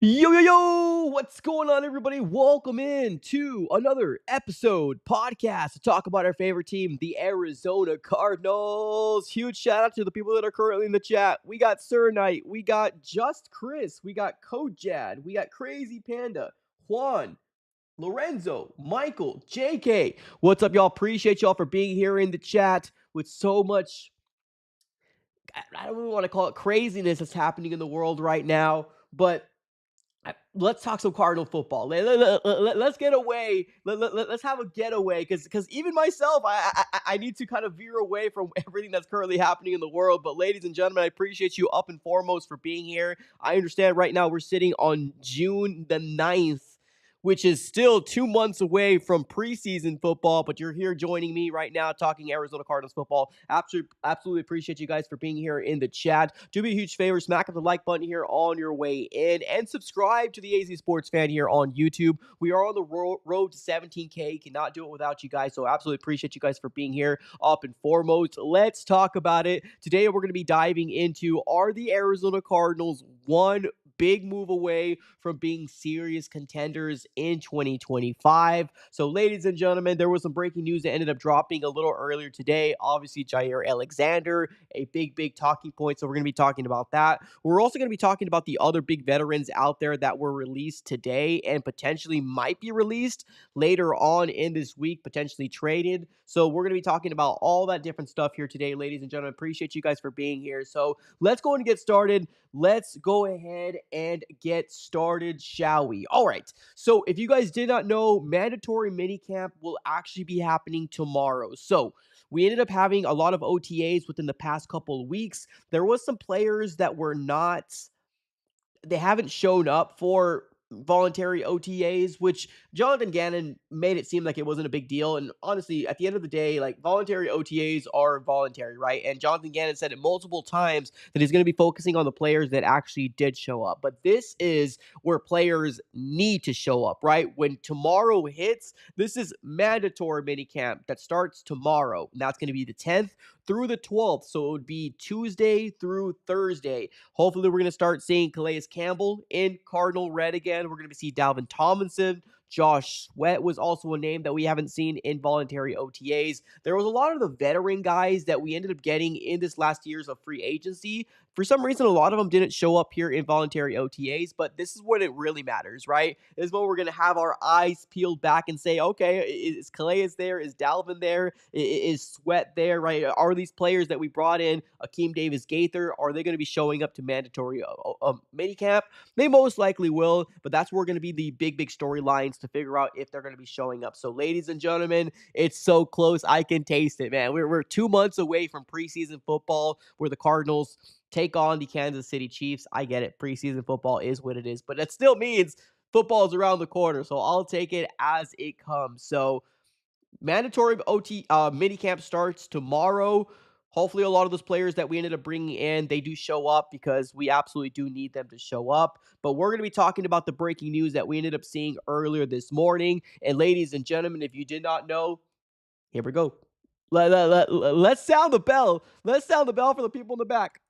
Yo, yo, yo! What's going on, everybody? Welcome in to another episode podcast to talk about our favorite team, the Arizona Cardinals. Huge shout out to the people that are currently in the chat. We got Sir Knight, we got Just Chris, we got Kojad, we got Crazy Panda, Juan, Lorenzo, Michael, JK. What's up, y'all? Appreciate y'all for being here in the chat with so much. I don't really want to call it craziness that's happening in the world right now, but let's talk some Cardinal football. Let's get away. Let's have a getaway because even myself, I need to kind of veer away from everything that's currently happening in the world. But ladies and gentlemen, I appreciate you up and foremost for being here. I understand right now we're sitting on June the 9th, which is still 2 months away from preseason football, but you're here joining me right now talking Arizona Cardinals football. Absolutely appreciate you guys for being here in the chat. Do me a huge favor, smack up the like button here on your way in, and subscribe to the AZ Sports Fan here on YouTube. We are on the road to 17K. Cannot do it without you guys, so absolutely appreciate you guys for being here up and foremost. Let's talk about it. Today, we're going to be diving into, are the Arizona Cardinals one big move away from being serious contenders in 2025. So, ladies and gentlemen, there was some breaking news that ended up dropping a little earlier today. Obviously, Jaire Alexander, a big talking point. So, we're going to be talking about that. We're also going to be talking about the other big veterans out there that were released today and potentially might be released later on in this week, potentially traded. So, we're going to be talking about all that different stuff here today, ladies and gentlemen. Appreciate you guys for being here. So, let's go and get started. Let's go ahead and get started, shall we? All right. So, if you guys did not know, mandatory minicamp will actually be happening tomorrow. So, we ended up having a lot of OTAs within the past couple of weeks. There was some players that were not, they haven't shown up for voluntary OTAs, which Jonathan Gannon made it seem like it wasn't a big deal. And honestly, at the end of the day, like, voluntary OTAs are voluntary, right? And Jonathan Gannon said it multiple times that he's going to be focusing on the players that actually did show up. But this is where players need to show up, right? When tomorrow hits, this is mandatory minicamp that starts tomorrow. And that's going to be the 10th through the 12th. So it would be Tuesday through Thursday. Hopefully, we're going to start seeing Calais Campbell in Cardinal red again. We're going to see Dalvin Tomlinson. Josh Sweat was also a name that we haven't seen in voluntary OTAs. There was a lot of the veteran guys that we ended up getting in this last year's of free agency. For some reason, a lot of them didn't show up here in voluntary OTAs, but this is when it really matters, right? This is when we're going to have our eyes peeled back and say, okay, is Calais there? Is Dalvin there? Is Sweat there, right? Are these players that we brought in, Akeem Davis-Gaither, are they going to be showing up to mandatory minicamp? They most likely will, but that's where going to be the big storylines to figure out if they're going to be showing up. So, ladies and gentlemen, it's so close. I can taste it, man. We're 2 months away from preseason football where the Cardinals take on the Kansas City Chiefs. I get it. Preseason football is what it is, but it still means football is around the corner. So I'll take it as it comes. So mandatory OT minicamp starts tomorrow. Hopefully, a lot of those players that we ended up bringing in, they do show up because we absolutely do need them to show up. But we're going to be talking about the breaking news that we ended up seeing earlier this morning. And ladies and gentlemen, if you did not know, here we go. Let's sound the bell. Let's sound the bell for the people in the back.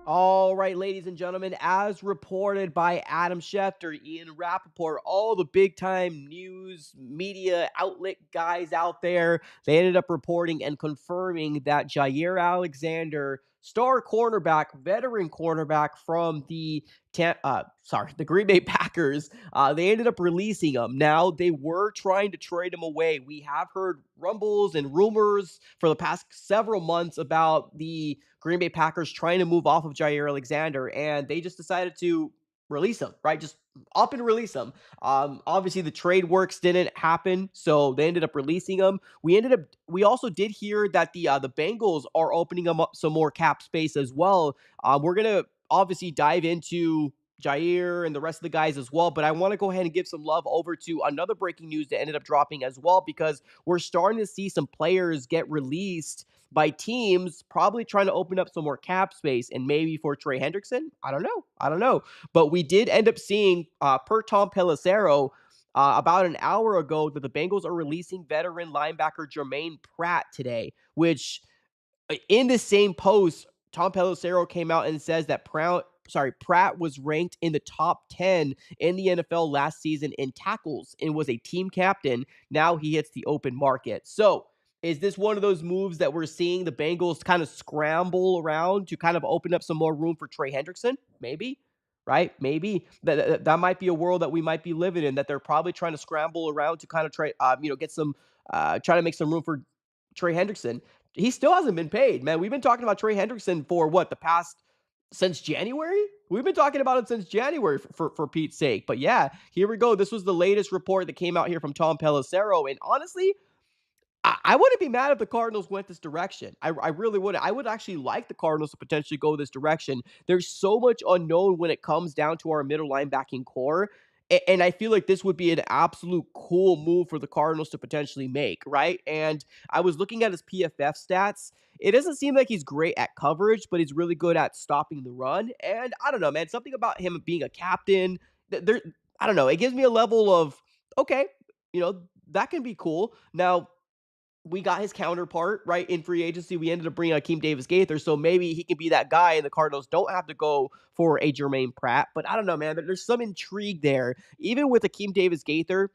All right, ladies and gentlemen, as reported by Adam Schefter, Ian Rappaport, all the big-time news media outlet guys out there, they ended up reporting and confirming that Jaire Alexander, star cornerback, veteran cornerback from the Green Bay Packers, they ended up releasing him. Now, they were trying to trade him away. We have heard rumbles and rumors for the past several months about the Green Bay Packers trying to move off of Jaire Alexander, and they just decided to release him, right? Just up and release him. Obviously, the trade works didn't happen, so they ended up releasing him. We also did hear that the Bengals are opening up some more cap space as well. We're gonna obviously dive into Jaire and the rest of the guys as well, but I want to go ahead and give some love over to another breaking news that ended up dropping as well, because we're starting to see some players get released by teams probably trying to open up some more cap space, and maybe for Trey Hendrickson. I don't know. But we did end up seeing, per Tom Pelissero, about an hour ago, that the Bengals are releasing veteran linebacker Jermaine Pratt today, which in the same post, Tom Pelissero came out and says that Pratt was ranked in the top 10 in the NFL last season in tackles and was a team captain. Now he hits the open market. So, is this one of those moves that we're seeing the Bengals kind of scramble around to kind of open up some more room for Trey Hendrickson? Maybe, right? Maybe that might be a world that we might be living in. That they're probably trying to scramble around to kind of try, get some, try to make some room for Trey Hendrickson. He still hasn't been paid, man. We've been talking about Trey Hendrickson for what, the past, since January? We've been talking about him since January for Pete's sake. But yeah, here we go. This was the latest report that came out here from Tom Pelissero. And honestly, I wouldn't be mad if the Cardinals went this direction. I really wouldn't. I would actually like the Cardinals to potentially go this direction. There's so much unknown when it comes down to our middle linebacking core. And I feel like this would be an absolute cool move for the Cardinals to potentially make, right? And I was looking at his PFF stats. It doesn't seem like he's great at coverage, but he's really good at stopping the run. And I don't know, man, something about him being a captain, there, I don't know, it gives me a level of, okay, that can be cool. Now, we got his counterpart, right, in free agency. We ended up bringing Akeem Davis-Gaither, so maybe he can be that guy, and the Cardinals don't have to go for a Jermaine Pratt. But I don't know, man. There's some intrigue there. Even with Akeem Davis-Gaither,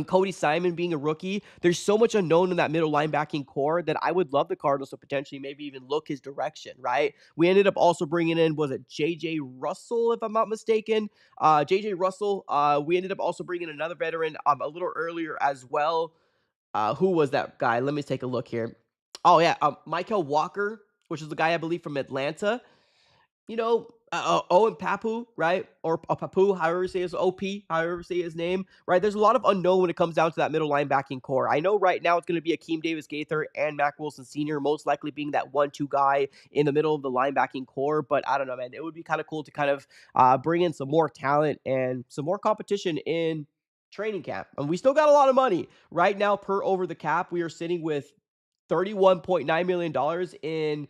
Cody Simon being a rookie, there's so much unknown in that middle linebacking core that I would love the Cardinals to potentially maybe even look his direction, right? We ended up also bringing in, was it J.J. Russell, if I'm not mistaken? J.J. Russell. We ended up also bringing another veteran a little earlier as well. Who was that guy? Let me take a look here. Oh yeah, Michael Walker, which is the guy I believe from Atlanta. Owen Papu, right? Or Papu, however you say his OP, however you say his name, right? There's a lot of unknown when it comes down to that middle linebacking core. I know right now it's going to be Akeem Davis-Gaither and Mac Wilson Sr., most likely being that 1-2 guy in the middle of the linebacking core. But I don't know, man. It would be kind of cool to kind of bring in some more talent and some more competition in training camp. And we still got a lot of money. Right now, per over the cap, we are sitting with $31.9 million in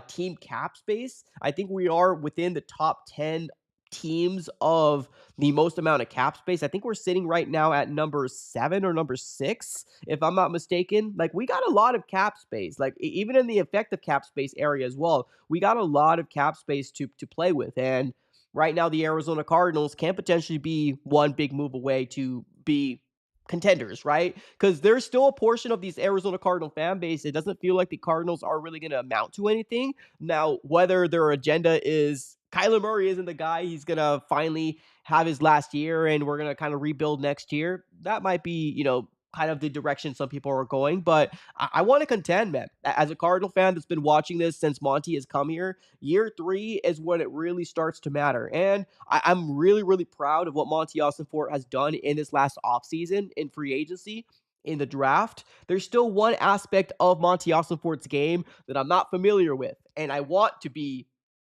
team cap space. I think we are within the top 10 teams of the most amount of cap space. I think we're sitting right now at number 7 or number 6, if I'm not mistaken. Like, we got a lot of cap space. Like, even in the effective cap space area as well, we got a lot of cap space to play with. And right now, the Arizona Cardinals can potentially be one big move away to be contenders, right? Because there's still a portion of these Arizona Cardinal fan base. It doesn't feel like the Cardinals are really going to amount to anything. Now, whether their agenda is Kyler Murray isn't the guy, he's going to finally have his last year and we're going to kind of rebuild next year. That might be, kind of the direction some people are going. But I want to contend, man. As a Cardinal fan that's been watching this since Monty has come here, year 3 is when it really starts to matter. And I'm really, really proud of what Monty Ossenfort has done in this last offseason in free agency, in the draft. There's still one aspect of Monty Ossenfort's game that I'm not familiar with, and I want to be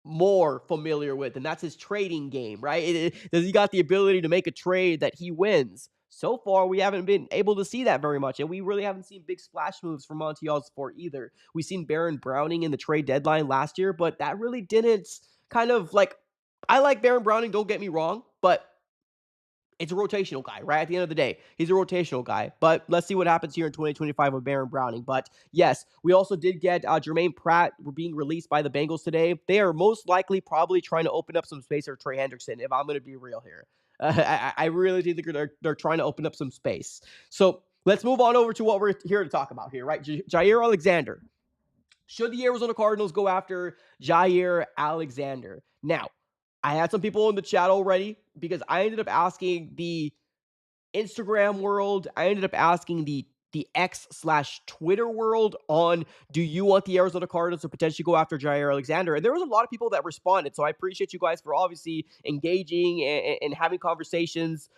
more familiar with, and that's his trading game, right? Does he got the ability to make a trade that he wins? So far, we haven't been able to see that very much, and we really haven't seen big splash moves from Monty Ossenfort either. We've seen Baron Browning in the trade deadline last year, but that really didn't kind of like. I like Baron Browning, don't get me wrong, but it's a rotational guy, right? At the end of the day, he's a rotational guy. But let's see what happens here in 2025 with Baron Browning. But yes, we also did get Jermaine Pratt being released by the Bengals today. They are most likely probably trying to open up some space for Trey Hendrickson, if I'm going to be real here. I really think they're trying to open up some space. So let's move on over to what we're here to talk about here, right? Jaire Alexander. Should the Arizona Cardinals go after Jaire Alexander? Now, I had some people in the chat already because I ended up asking the Instagram world. I ended up asking the X/Twitter world on, do you want the Arizona Cardinals to potentially go after Jaire Alexander? And there was a lot of people that responded. So I appreciate you guys for obviously engaging and having conversations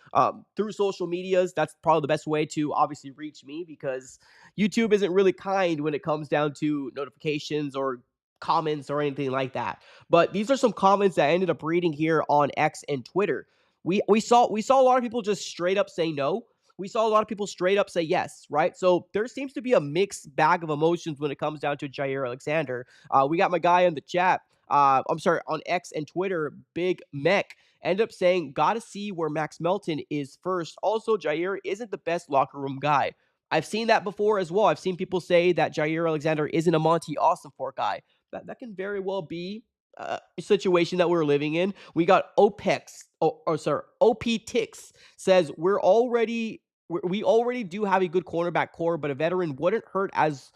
through social medias. That's probably the best way to obviously reach me, because YouTube isn't really kind when it comes down to notifications or comments or anything like that. But these are some comments that I ended up reading here on X and Twitter. We saw a lot of people just straight up say no. We saw a lot of people straight up say yes, right? So there seems to be a mixed bag of emotions when it comes down to Jaire Alexander. We got my guy in the chat. On X and Twitter, Big Mech, ended up saying, gotta see where Max Melton is first. Also, Jaire isn't the best locker room guy. I've seen that before as well. I've seen people say that Jaire Alexander isn't a Monty Ossenfort guy. That can very well be a situation that we're living in. We got OPEX, or sorry, OP Tix says we already do have a good cornerback core, but a veteran wouldn't hurt as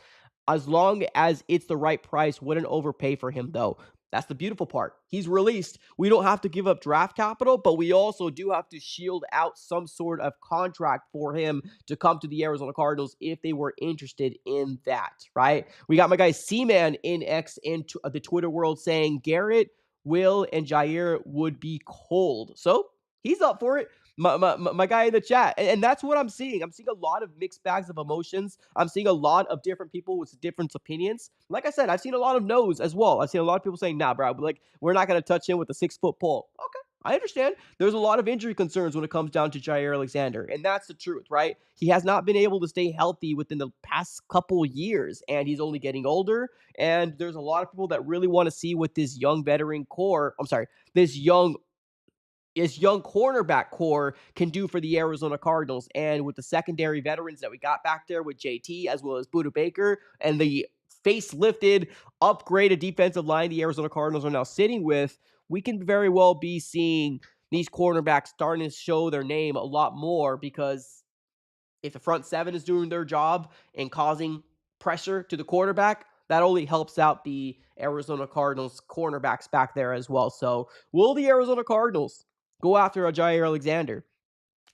long as it's the right price. Wouldn't overpay for him though. That's the beautiful part. He's released. We don't have to give up draft capital, but we also do have to shield out some sort of contract for him to come to the Arizona Cardinals if they were interested in that, right? We got my guy C-Man in X in the Twitter world saying Garrett, Will, and Jaire would be cold. So he's up for it. My guy in the chat. And that's what I'm seeing. I'm seeing a lot of mixed bags of emotions. I'm seeing a lot of different people with different opinions. Like I said, I've seen a lot of no's as well. I've seen a lot of people saying, nah, bro, like, we're not going to touch him with a 6-foot pole. Okay. I understand. There's a lot of injury concerns when it comes down to Jaire Alexander, and that's the truth, right? He has not been able to stay healthy within the past couple years, and he's only getting older. And there's a lot of people that really want to see what this young veteran core, this young cornerback core can do for the Arizona Cardinals. And with the secondary veterans that we got back there with JT as well as Budda Baker and the facelifted, upgraded defensive line the Arizona Cardinals are now sitting with, we can very well be seeing these cornerbacks starting to show their name a lot more, because if the front seven is doing their job and causing pressure to the quarterback, that only helps out the Arizona Cardinals cornerbacks back there as well. So will the Arizona Cardinals go after a Jaire Alexander?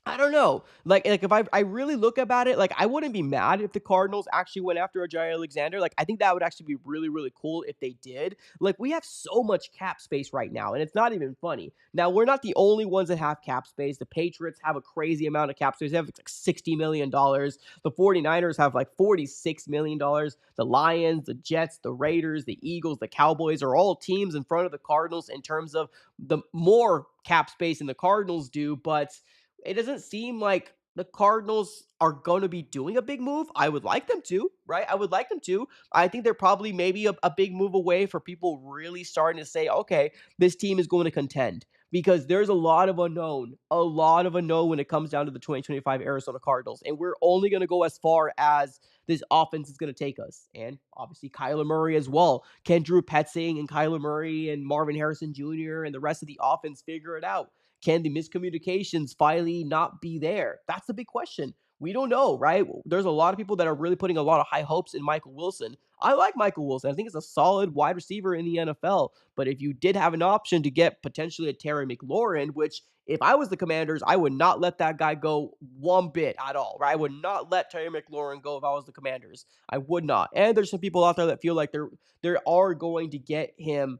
I don't know. Like if I really look about it, like, I wouldn't be mad if the Cardinals actually went after a Jaire Alexander. Like, I think that would actually be really, really cool if they did. Like, we have so much cap space right now, and it's not even funny. Now, we're not the only ones that have cap space. The Patriots have a crazy amount of cap space. They have like $60 million. The 49ers have like $46 million. The Lions, the Jets, the Raiders, the Eagles, the Cowboys are all teams in front of the Cardinals in terms of the more cap space than the Cardinals do, but it doesn't seem like the Cardinals are going to be doing a big move. I would like them to, right? I would like them to. I think they're probably maybe a big move away for people really starting to say, okay, this team is going to contend, because there's a lot of unknown when it comes down to the 2025 Arizona Cardinals. And we're only going to go as far as this offense is going to take us. And obviously Kyler Murray as well. Can Drew Petzing and Kyler Murray and Marvin Harrison Jr. and the rest of the offense figure it out? Can the miscommunications finally not be there? That's the big question. We don't know, right? There's a lot of people that are really putting a lot of high hopes in Michael Wilson. I like Michael Wilson. I think it's a solid wide receiver in the NFL. But if you did have an option to get potentially a Terry McLaurin, which if I was the Commanders, I would not let that guy go one bit at all, right? I would not let Terry McLaurin go if I was the Commanders. I would not. And there's some people out there that feel like they are going to get him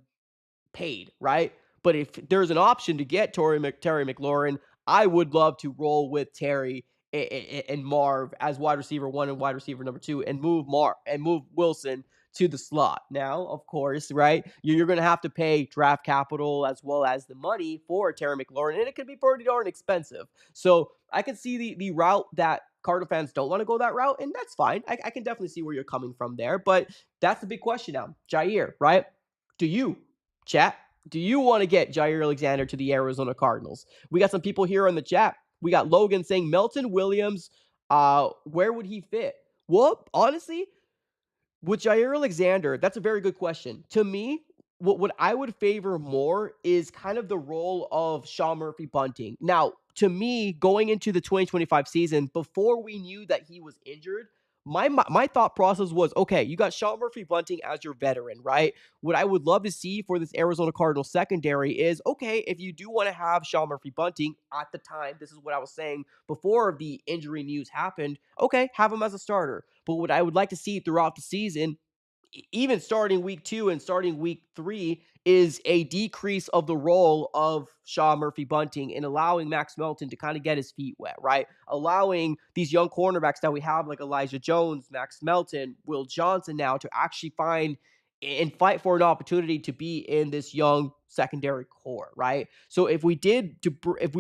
paid, right? But if there's an option to get Terry McLaurin, I would love to roll with Terry and Marv as wide receiver one and wide receiver number two, and move Wilson to the slot. Now, of course, right, you're going to have to pay draft capital as well as the money for Terry McLaurin, and it could be pretty darn expensive. So I can see the route that Cardinal fans don't want to go that route, and that's fine. I can definitely see where you're coming from there, but that's the big question now. Jaire, right? Do you, chat, do you want to get Jaire Alexander to the Arizona Cardinals? We got some people here in the chat. We got Logan saying Melton Williams, where would he fit? Well, honestly, with Jaire Alexander, that's a very good question. To me, what I would favor more is kind of the role of Sean Murphy Bunting. Now, to me, going into the 2025 season, before we knew that he was injured, my thought process was, okay, you got Sean Murphy Bunting as your veteran, right? What I would love to see for this Arizona Cardinals secondary is, okay, if you do want to have Sean Murphy Bunting at the time, this is what I was saying before the injury news happened, okay, have him as a starter. But what I would like to see throughout the season, even starting week 2 and starting week 3, is a decrease of the role of Sean Murphy Bunting and allowing Max Melton to kind of get his feet wet, right? Allowing these young cornerbacks that we have, like Elijah Jones, Max Melton, Will Johnson, now to actually find and fight for an opportunity to be in this young secondary core, right? So if we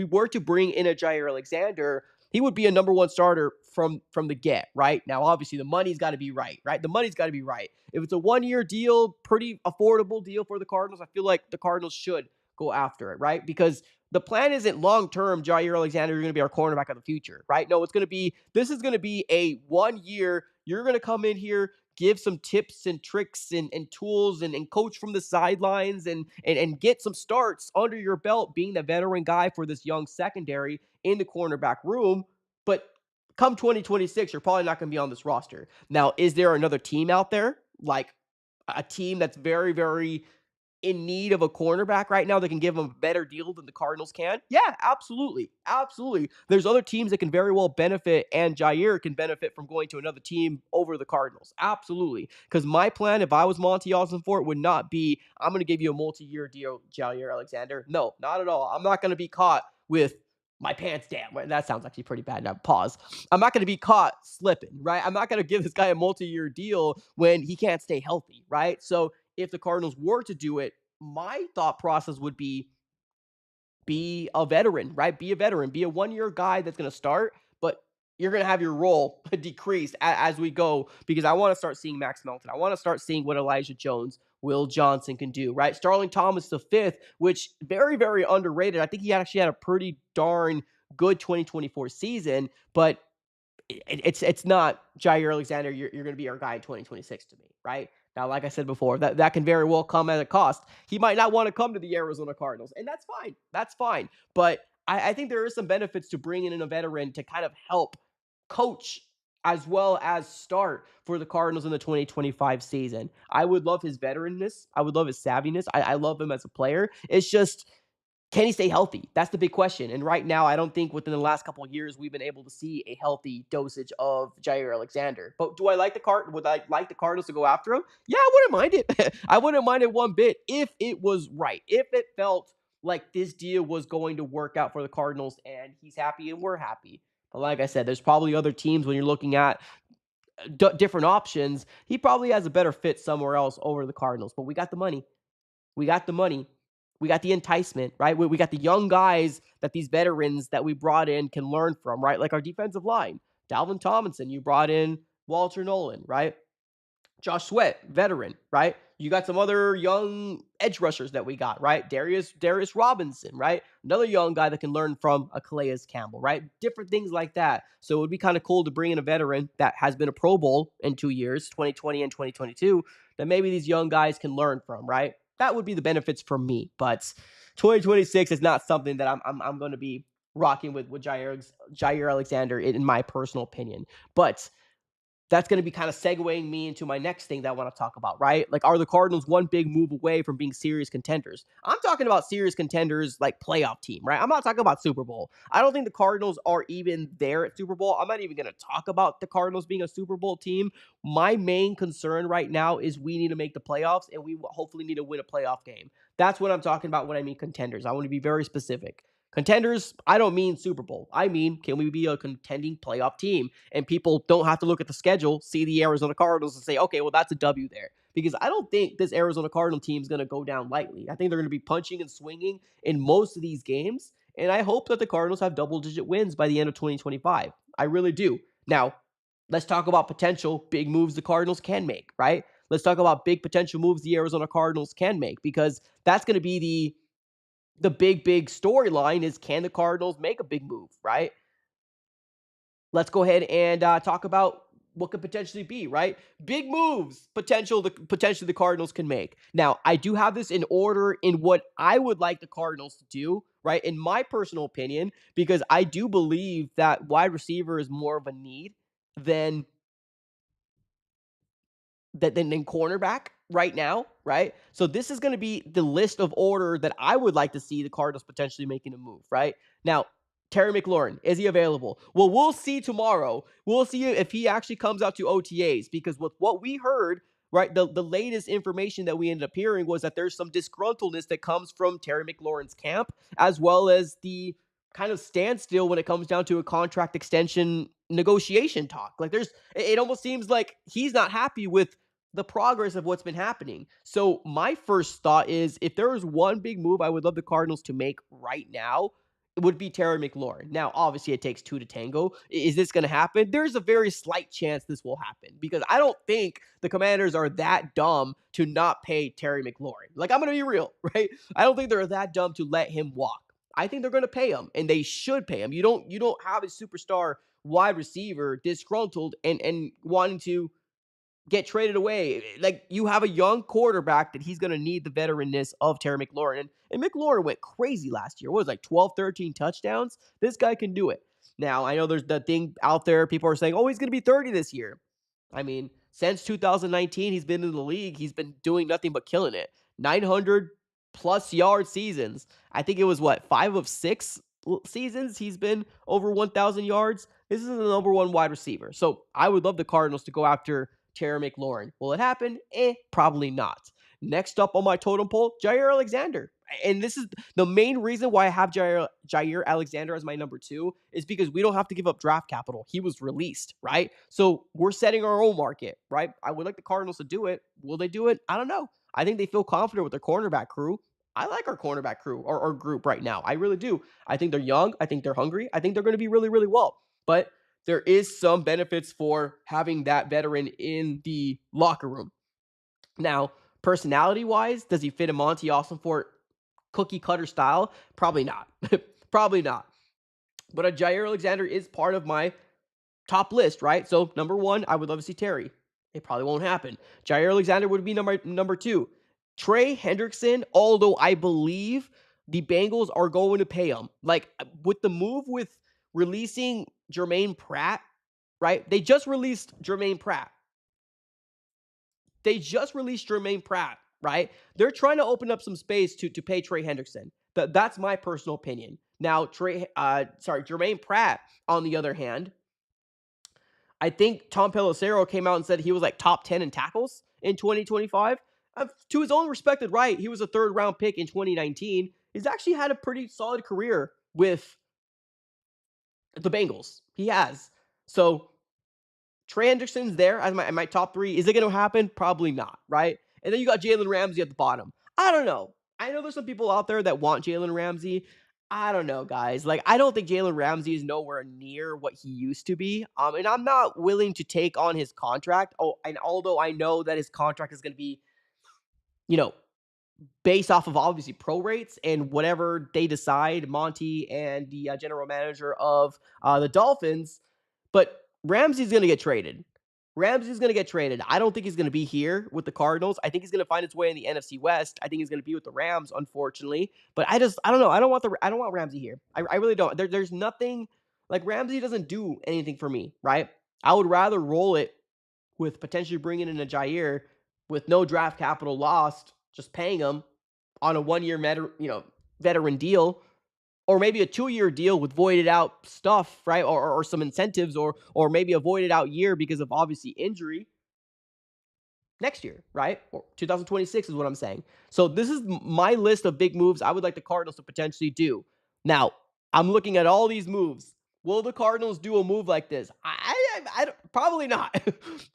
were to bring in a Jaire Alexander, he would be a number one starter from the get, right? Now, obviously, the money's got to be right, right? The money's got to be right. If it's a 1-year deal, pretty affordable deal for the Cardinals, I feel like the Cardinals should go after it, right? Because the plan isn't long-term, Jaire Alexander, you're going to be our cornerback of the future, right? No, this is going to be a 1 year. You're going to come in here, give some tips and tricks and tools and coach from the sidelines and get some starts under your belt being the veteran guy for this young secondary in the cornerback room. But come 2026, you're probably not going to be on this roster. Now, is there another team out there, like a team that's very, very in need of a cornerback right now that can give him a better deal than the Cardinals can? Yeah, absolutely. Absolutely. There's other teams that can very well benefit, and Jaire can benefit from going to another team over the Cardinals. Absolutely. Because my plan, if I was Monty Ossenfort, would not be, I'm going to give you a multi-year deal, Jaire Alexander. No, not at all. I'm not going to be caught with my pants down. Well, that sounds actually pretty bad. Now, pause. I'm not going to be caught slipping, right? I'm not going to give this guy a multi-year deal when he can't stay healthy, right? So if the Cardinals were to do it, my thought process would be a veteran, right? Be a veteran, be a 1 year guy that's going to start, but you're going to have your role decrease as we go because I want to start seeing Max Melton. I want to start seeing what Elijah Jones, Will Johnson can do, right? Starling Thomas the fifth, which very, very underrated. I think he actually had a pretty darn good 2024 season, but it's not Jaire Alexander. You're going to be our guy in 2026 to me, right? Now, like I said before, that can very well come at a cost. He might not want to come to the Arizona Cardinals, and that's fine. That's fine. But I think there is some benefits to bringing in a veteran to kind of help coach as well as start for the Cardinals in the 2025 season. I would love his veteranness. I would love his savviness. I love him as a player. It's just, can he stay healthy? That's the big question. And right now, I don't think within the last couple of years we've been able to see a healthy dosage of Jaire Alexander. But do I like the Would I like the Cardinals to go after him? Yeah, I wouldn't mind it. I wouldn't mind it one bit if it was right. If it felt like this deal was going to work out for the Cardinals and he's happy and we're happy. But like I said, there's probably other teams when you're looking at different options. He probably has a better fit somewhere else over the Cardinals. But we got the money. We got the money. We got the enticement, right? We got the young guys that these veterans that we brought in can learn from, right? Like our defensive line, Dalvin Tomlinson, you brought in Walter Nolan, right? Josh Sweat, veteran, right? You got some other young edge rushers that we got, right? Darius Robinson, right? Another young guy that can learn from a Calais Campbell, right? Different things like that. So it would be kind of cool to bring in a veteran that has been a Pro Bowl in 2 years, 2020 and 2022, that maybe these young guys can learn from, right? That would be the benefits for me. But 2026 is not something that I'm going to be rocking with Jaire Alexander in my personal opinion. But that's going to be kind of segueing me into my next thing that I want to talk about, right? Like, are the Cardinals one big move away from being serious contenders? I'm talking about serious contenders like playoff team, right? I'm not talking about Super Bowl. I don't think the Cardinals are even there at Super Bowl. I'm not even going to talk about the Cardinals being a Super Bowl team. My main concern right now is we need to make the playoffs and we hopefully need to win a playoff game. That's what I'm talking about when I mean contenders. I want to be very specific. Contenders, I don't mean Super Bowl. I mean, can we be a contending playoff team? And people don't have to look at the schedule, see the Arizona Cardinals, and say, okay, well, that's a W there. Because I don't think this Arizona Cardinal team is going to go down lightly. I think they're going to be punching and swinging in most of these games. And I hope that the Cardinals have double-digit wins by the end of 2025. I really do. Now, let's talk about potential big moves the Cardinals can make, right? Let's talk about big potential moves the Arizona Cardinals can make, because that's going to be the big storyline is, can the Cardinals make a big move, right? Let's go ahead and talk about what could potentially be, right? Big moves, potentially the Cardinals can make. Now, I do have this in order in what I would like the Cardinals to do, right? In my personal opinion, because I do believe that wide receiver is more of a need than than cornerback right now, right? So this is going to be the list of order that I would like to see the Cardinals potentially making a move, right? Now, Terry McLaurin, is he available? Well, we'll see tomorrow. We'll see if he actually comes out to OTAs, because with what we heard, right, the latest information that we ended up hearing was that there's some disgruntledness that comes from Terry McLaurin's camp, as well as the kind of standstill when it comes down to a contract extension negotiation talk. Like, it almost seems like he's not happy with the progress of what's been happening. So my first thought is, if there was one big move I would love the Cardinals to make right now, it would be Terry McLaurin. Now, obviously, it takes two to tango. Is this going to happen? There's a very slight chance this will happen, because I don't think the Commanders are that dumb to not pay Terry McLaurin. Like, I'm going to be real, right? I don't think they're that dumb to let him walk. I think they're going to pay him, and they should pay him. You don't have a superstar wide receiver disgruntled and wanting to get traded away. Like, you have a young quarterback that he's going to need the veteranness of Terry McLaurin. And McLaurin went crazy last year. What was it, like 12, 13 touchdowns? This guy can do it. Now, I know there's the thing out there. People are saying, oh, he's going to be 30 this year. I mean, since 2019, he's been in the league. He's been doing nothing but killing it. 900 plus yard seasons. I think it was what, 5 of 6 seasons he's been over 1,000 yards. This is the number one wide receiver. So I would love the Cardinals to go after Terry McLaurin. Will it happen? Probably not. Next up on my totem pole, Jaire Alexander. And this is the main reason why I have Jaire Alexander as my number 2 is because we don't have to give up draft capital. He was released, right? So we're setting our own market, right? I would like the Cardinals to do it. Will they do it? I don't know. I think they feel confident with their cornerback crew. I like our cornerback crew or group right now. I really do. I think they're young. I think they're hungry. I think they're going to be really, really well. But there is some benefits for having that veteran in the locker room. Now, personality-wise, does he fit in Monty Ossenfort cookie cutter style? Probably not. Probably not. But a Jaire Alexander is part of my top list, right? So number 1, I would love to see Terry. It probably won't happen. Jaire Alexander would be number 2. Trey Hendrickson, although I believe the Bengals are going to pay him. Like, with the move with releasing Jermaine Pratt, right? They just released Jermaine Pratt. Right? They're trying to open up some space to pay Trey Hendrickson. That's my personal opinion. Now, Jermaine Pratt, on the other hand, I think Tom Pelissero came out and said he was like top 10 in tackles in 2025. To his own respected right, he was a 3rd round pick in 2019. He's actually had a pretty solid career with the Bengals. He has. So Trey Hendrickson's there as my top 3. Is it going to happen? Probably not, right? And then you got Jalen Ramsey at the bottom. I don't know. I know there's some people out there that want Jalen Ramsey. I don't know, guys. Like, I don't think Jalen Ramsey is nowhere near what he used to be. And I'm not willing to take on his contract. Oh, and although I know that his contract is going to be, you know, based off of obviously pro rates and whatever they decide, Monty and the general manager of the Dolphins. But Ramsey's going to get traded. I don't think he's going to be here with the Cardinals. I think he's going to find his way in the NFC West. I think he's going to be with the Rams, unfortunately. But I don't know. I don't want Ramsey here. I really don't. There's nothing like Ramsey doesn't do anything for me, right? I would rather roll it with potentially bringing in a Jaire with no draft capital lost, just paying him on a 1-year veteran deal, or maybe a 2-year deal with voided out stuff, right? Or some incentives, or maybe a voided out year because of obviously injury next year, right? Or 2026 is what I'm saying. So this is my list of big moves I would like the Cardinals to potentially do. Now, I'm looking at all these moves. Will the Cardinals do a move like this? I probably not.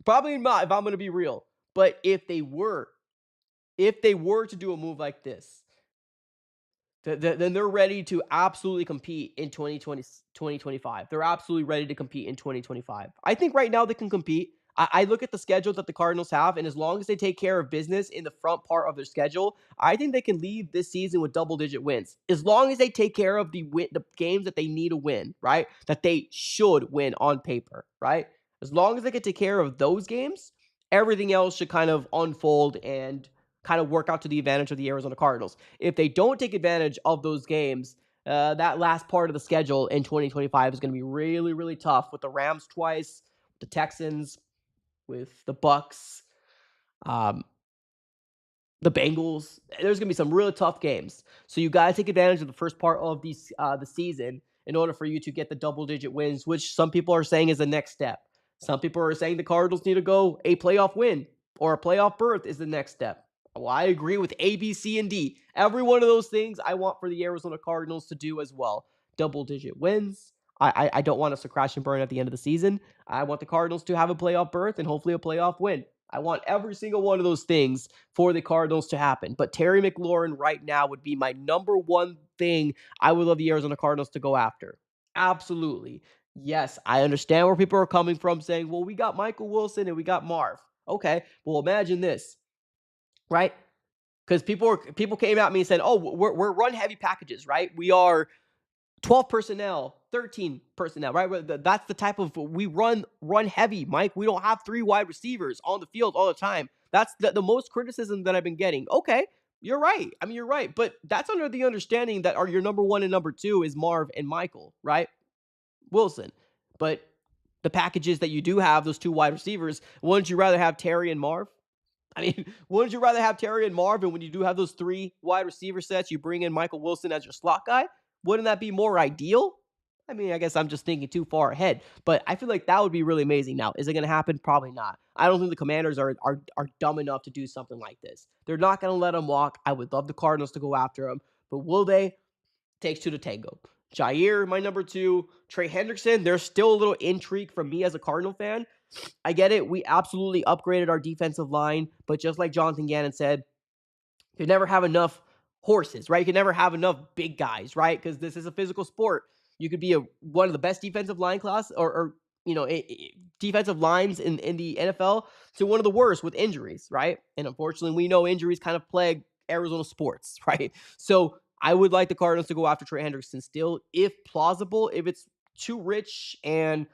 Probably not, if I'm going to be real. But if they were to do a move like this, then they're ready to absolutely compete in 2025. They're absolutely ready to compete in 2025. I think right now they can compete. I look at the schedule that the Cardinals have, and as long as they take care of business in the front part of their schedule, I think they can leave this season with double-digit wins. As long as they take care of the games that they need to win, right? That they should win on paper, right? As long as they can take care of those games, everything else should kind of unfold and kind of work out to the advantage of the Arizona Cardinals. If they don't take advantage of those games, that last part of the schedule in 2025 is going to be really, really tough with the Rams twice, the Texans, with the Bucks, the Bengals. There's going to be some really tough games. So you got to take advantage of the first part of the season in order for you to get the double-digit wins, which some people are saying is the next step. Some people are saying the Cardinals need to go a playoff win or a playoff berth is the next step. Well, I agree with A, B, C, and D. Every one of those things I want for the Arizona Cardinals to do as well. Double-digit wins. I don't want us to crash and burn at the end of the season. I want the Cardinals to have a playoff berth and hopefully a playoff win. I want every single one of those things for the Cardinals to happen. But Terry McLaurin right now would be my number 1 thing I would love the Arizona Cardinals to go after. Absolutely. Yes, I understand where people are coming from saying, well, we got Michael Wilson and we got Marv. Okay, well, imagine this, right? Because people came at me and said, oh, we're run heavy packages, right? We are 12 personnel 13 personnel, right? That's the type of we run heavy, Mike. We don't have three wide receivers on the field all the time. That's the most criticism that I've been getting. Okay, you're right. I mean, you're right, but that's under the understanding that your number one and number two is Marv and Michael, right? Wilson. But the packages that you do have, those two wide receivers, wouldn't you rather have Terry and Marv? I mean, wouldn't you rather have Terry and Marvin when you do have those three wide receiver sets? You bring in Michael Wilson as your slot guy. Wouldn't that be more ideal? I mean, I guess I'm just thinking too far ahead, but I feel like that would be really amazing. Now, is it going to happen? Probably not. I don't think the Commanders are dumb enough to do something like this. They're not going to let him walk. I would love the Cardinals to go after him, but will they? Takes two to tango. Jaire, my number two. Trey Hendrickson, there's still a little intrigue from me as a Cardinal fan. I get it. We absolutely upgraded our defensive line, but just like Jonathan Gannon said, you never have enough horses, right? You can never have enough big guys, right? Because this is a physical sport. You could be one of the best defensive line class or defensive lines in the NFL to one of the worst with injuries, right? And unfortunately, we know injuries kind of plague Arizona sports, right? So I would like the Cardinals to go after Trey Hendrickson still, if plausible. If it's too rich and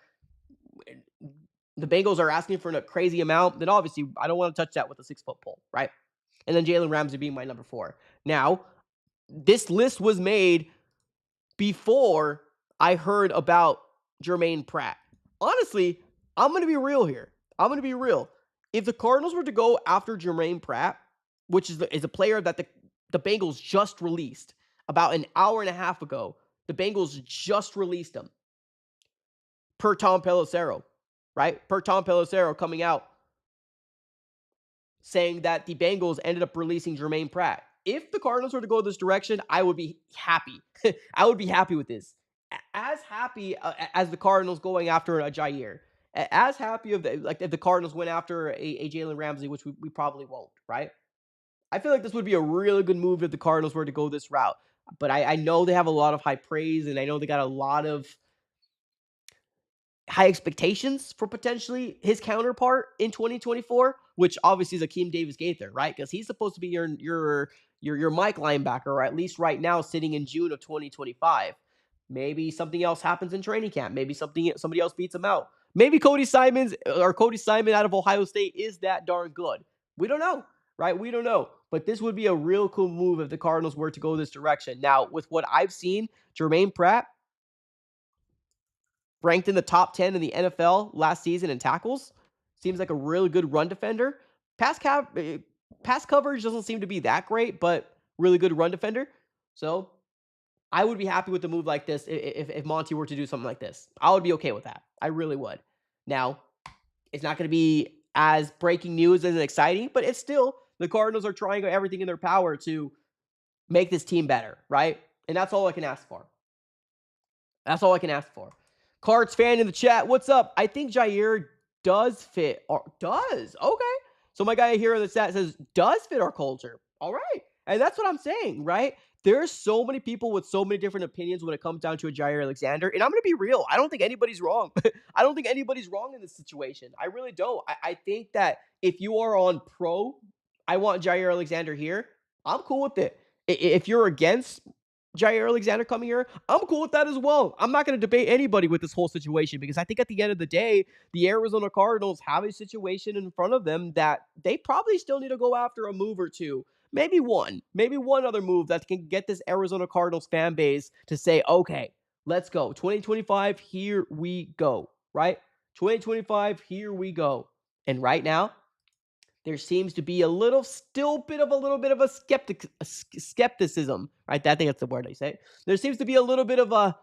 the Bengals are asking for a crazy amount, then obviously I don't want to touch that with a 6-foot pole, right? And then Jalen Ramsey being my number four. Now, this list was made before I heard about Jermaine Pratt. Honestly, I'm going to be real here. I'm going to be real. If the Cardinals were to go after Jermaine Pratt, which is a player that the Bengals just released about an hour and a half ago, the Bengals just released him per Tom Pelissero, right? Per Tom Pelissero coming out saying that the Bengals ended up releasing Jermaine Pratt. If the Cardinals were to go this direction, I would be happy. I would be happy with this. As happy as the Cardinals going after a Jaire. As happy if the Cardinals went after a Jalen Ramsey, which we probably won't, right? I feel like this would be a really good move if the Cardinals were to go this route. But I know they have a lot of high praise, and I know they got a lot of high expectations for potentially his counterpart in 2024, which obviously is Akeem Davis-Gaither, right? Because he's supposed to be your Mike linebacker, or at least right now sitting in June of 2025. Maybe something else happens in training camp. Maybe somebody else beats him out. Maybe Cody Simon out of Ohio State is that darn good. We don't know, right? We don't know. But this would be a real cool move if the Cardinals were to go this direction. Now, with what I've seen, Jermaine Pratt ranked in the top 10 in the NFL last season in tackles. Seems like a really good run defender. Pass coverage doesn't seem to be that great, but really good run defender. So I would be happy with a move like this if Monty were to do something like this. I would be okay with that. I really would. Now, it's not going to be as breaking news as exciting, but it's still the Cardinals are trying everything in their power to make this team better, right? And that's all I can ask for. That's all I can ask for. Cards fan in the chat, what's up? I think Jaire does fit. Does? Okay. So my guy here in the chat says, does fit our culture. All right. And that's what I'm saying, right? There's so many people with so many different opinions when it comes down to a Jaire Alexander. And I'm going to be real. I don't think anybody's wrong. I don't think anybody's wrong in this situation. I really don't. I think that if you are on pro, I want Jaire Alexander here. I'm cool with it. If you're against Jaire Alexander coming here, I'm cool with that as well. I'm not going to debate anybody with this whole situation because I think at the end of the day, the Arizona Cardinals have a situation in front of them that they probably still need to go after a move or two. Maybe one other move that can get this Arizona Cardinals fan base to say, okay, let's go. 2025, here we go, right? 2025, here we go. And right now, there seems to be a little bit of a skepticism, right? I think that's the word I say. There seems to be a little bit of a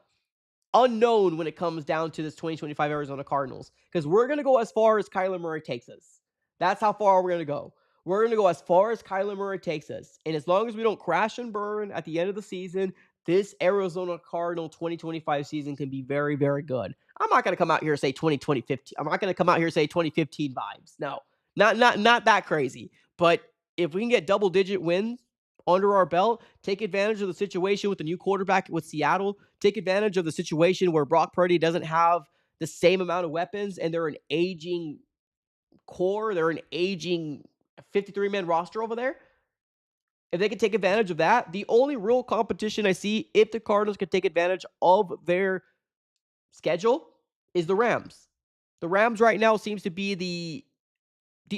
unknown when it comes down to this 2025 Arizona Cardinals because we're going to go as far as Kyler Murray takes us. That's how far we're going to go. We're going to go as far as Kyler Murray takes us. And as long as we don't crash and burn at the end of the season, this Arizona Cardinal 2025 season can be very, very good. I'm not going to come out here and say 2015. I'm not going to come out here and say 2015 vibes. No. Not that crazy. But if we can get double-digit wins under our belt, take advantage of the situation with the new quarterback with Seattle, take advantage of the situation where Brock Purdy doesn't have the same amount of weapons and they're an aging core, they're an aging 53-man roster over there. If they can take advantage of that, the only real competition I see if the Cardinals can take advantage of their schedule is the Rams. The Rams right now seems to be the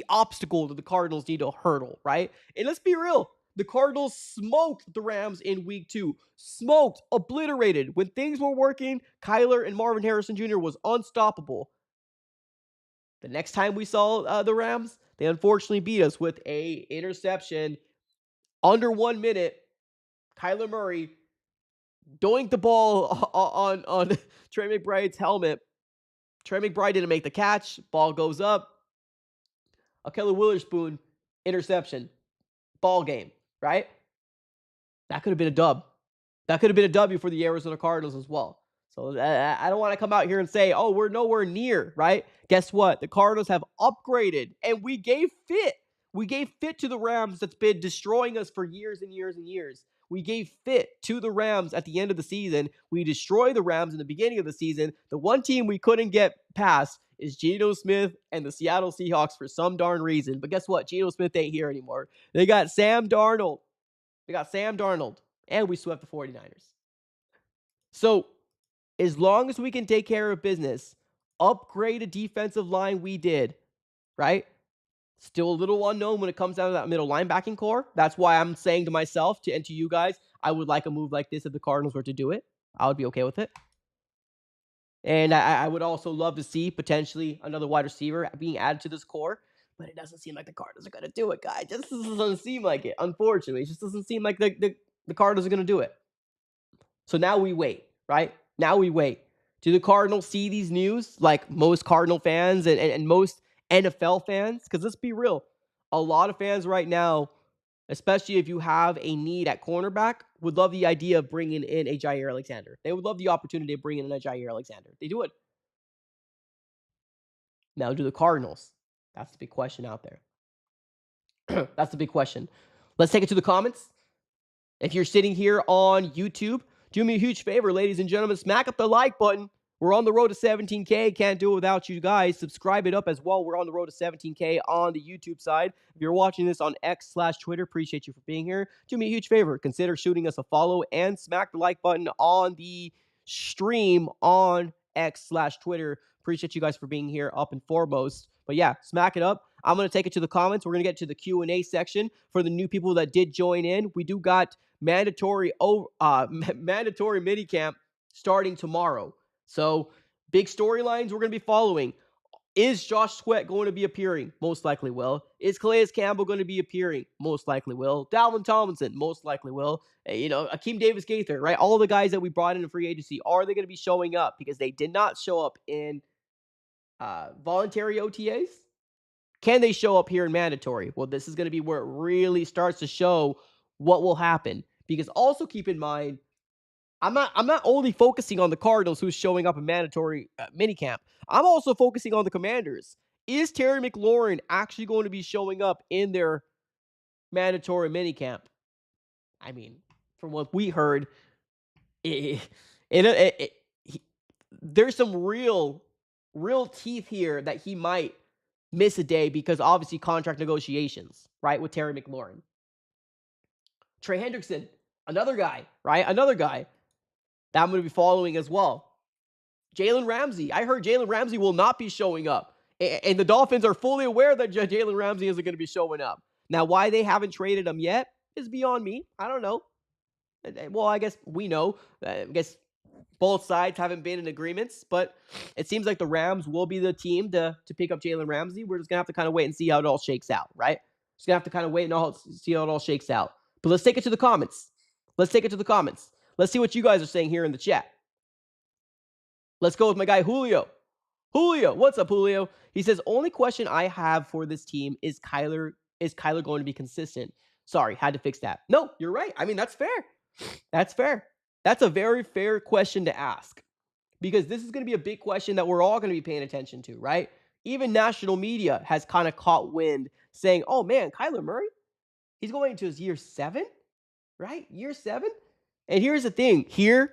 obstacle that the Cardinals need to hurdle, right? And let's be real. The Cardinals smoked the Rams in week 2. Smoked, obliterated. When things were working, Kyler and Marvin Harrison Jr. was unstoppable. The next time we saw the Rams, they unfortunately beat us with a interception under 1 minute. Kyler Murray doinked the ball on Trey McBride's helmet. Trey McBride didn't make the catch. Ball goes up. Ahkello Witherspoon, interception. Ball game, right? That could have been a dub. That could have been a W for the Arizona Cardinals as well. So I don't want to come out here and say, oh, we're nowhere near, right? Guess what? The Cardinals have upgraded, and we gave fit. We gave fit to the Rams that's been destroying us for years and years and years. We gave fit to the Rams at the end of the season. We destroyed the Rams in the beginning of the season. The one team we couldn't get past is Geno Smith and the Seattle Seahawks for some darn reason. But guess what? Geno Smith ain't here anymore. They got Sam Darnold. And we swept the 49ers. So, as long as we can take care of business, upgrade a defensive line we did, right? Still a little unknown when it comes down to that middle linebacking core. That's why I'm saying to myself and to you guys, I would like a move like this if the Cardinals were to do it. I would be okay with it. And I would also love to see potentially another wide receiver being added to this core. But it doesn't seem like the Cardinals are going to do it, guys. It just doesn't seem like it, unfortunately. It just doesn't seem like the Cardinals are going to do it. So now we wait, right? Now we wait. Do the Cardinals see these news like most Cardinal fans and most NFL fans? Because let's be real. A lot of fans right now, especially if you have a need at cornerback, would love the idea of bringing in a Jaire Alexander. They would love the opportunity of bringing in a Jaire Alexander. They do it. Now, do the Cardinals? That's the big question out there. That's the big question. Let's take it to the comments. If you're sitting here on YouTube, do me a huge favor, ladies and gentlemen. Smack up the like button. We're on the road to 17K. Can't do it without you guys. Subscribe it up as well. We're on the road to 17K on the YouTube side. If you're watching this on X/Twitter, appreciate you for being here. Do me a huge favor. Consider shooting us a follow and smack the like button on the stream on X/Twitter. Appreciate you guys for being here up and foremost. But yeah, smack it up. I'm going to take it to the comments. We're going to get to the Q&A section for the new people that did join in. We do got mandatory minicamp starting tomorrow. So big storylines we're going to be following. Is Josh Sweat going to be appearing? Most likely will. Is Calais Campbell going to be appearing? Most likely will. Dalvin Tomlinson? Most likely will. Akeem Davis-Gaither, right? All the guys that we brought in free agency, are they going to be showing up? Because they did not show up in voluntary OTAs. Can they show up here in mandatory? Well, this is going to be where it really starts to show what will happen. Because also keep in mind, I'm not only focusing on the Cardinals who's showing up in mandatory minicamp. I'm also focusing on the Commanders. Is Terry McLaurin actually going to be showing up in their mandatory minicamp? I mean, from what we heard, there's some real teeth here that he might miss a day because obviously contract negotiations, right, with Terry McLaurin. Trey Hendrickson, another guy, right? Another guy that I'm going to be following as well. Jalen Ramsey. I heard Jalen Ramsey will not be showing up. And the Dolphins are fully aware that Jalen Ramsey isn't going to be showing up. Now, why they haven't traded him yet is beyond me. I don't know. Well, I guess we know. I guess both sides haven't been in agreements, but it seems like the Rams will be the team to pick up Jalen Ramsey. We're just going to have to kind of wait and see how it all shakes out, right? Just going to have to kind of wait and see how it all shakes out. But let's take it to the comments. Let's see what you guys are saying here in the chat. Let's go with my guy, Julio. Julio, what's up, Julio? He says, only question I have for this team is Kyler going to be consistent? Sorry, had to fix that. No, you're right. I mean, that's fair. That's fair. That's a very fair question to ask because this is going to be a big question that we're all going to be paying attention to, right? Even national media has kind of caught wind saying, oh, man, Kyler Murray, he's going into his year 7, right? Year 7? And here's the thing. Here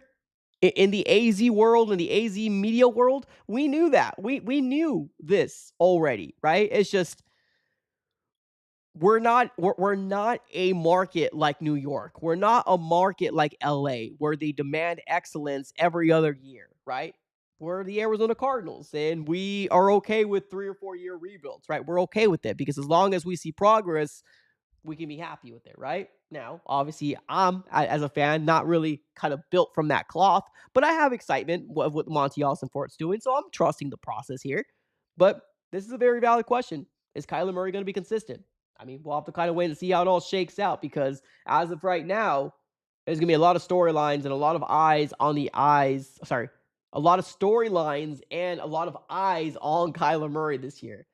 in the AZ world, in the AZ media world, we knew that. We knew this already, right? It's just we're not a market like New York. We're not a market like LA where they demand excellence every other year, right? we're the Arizona Cardinals, and we are okay with 3 or 4 year rebuilds, right? We're okay with it because as long as we see progress, we can be happy with it, right? Now, obviously, as a fan, not really kind of built from that cloth, but I have excitement of what Monty Fort's doing, so I'm trusting the process here. But this is a very valid question. Is Kyler Murray going to be consistent? I mean, we'll have to kind of wait and see how it all shakes out because as of right now, there's going to be a lot of storylines and a lot of eyes on the eyes. Sorry, a lot of storylines and a lot of eyes on Kyler Murray this year.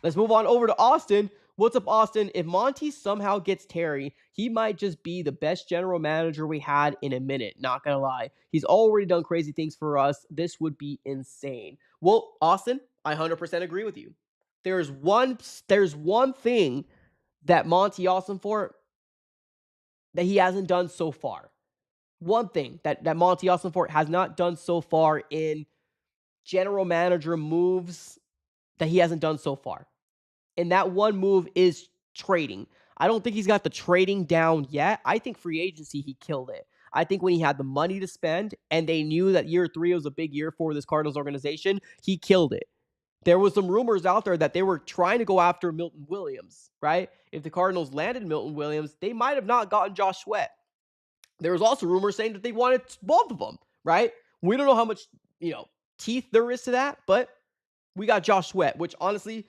Let's move on over to Austin. What's up, Austin? If Monty somehow gets Terry, he might just be the best general manager we had in a minute. Not gonna lie. He's already done crazy things for us. This would be insane. Well, Austin, I 100% agree with you. There's one thing that Monty Fort that he hasn't done so far. One thing that Monty Fort has not done so far in general manager moves that he hasn't done so far. And that one move is trading. I don't think he's got the trading down yet. I think free agency, he killed it. I think when he had the money to spend and they knew that year 3 was a big year for this Cardinals organization, he killed it. There was some rumors out there that they were trying to go after Milton Williams, right? If the Cardinals landed Milton Williams, they might have not gotten Josh Sweat. There was also rumors saying that they wanted both of them, right? We don't know how much, teeth there is to that, but we got Josh Sweat, which honestly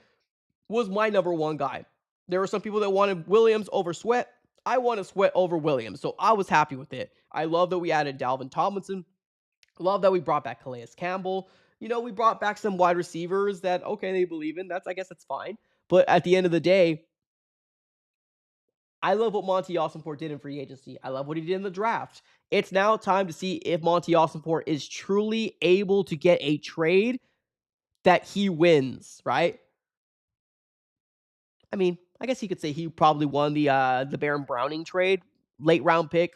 was my number one guy. There were some people that wanted Williams over Sweat. I wanted Sweat over Williams, so I was happy with it. I love that we added Dalvin Tomlinson. Love that we brought back Calais Campbell. We brought back some wide receivers that, okay, they believe in. I guess that's fine. But at the end of the day, I love what Monty Fort did in free agency. I love what he did in the draft. It's now time to see if Monty Fort is truly able to get a trade that he wins, right? I mean, I guess you could say he probably won the Baron Browning trade, late round pick.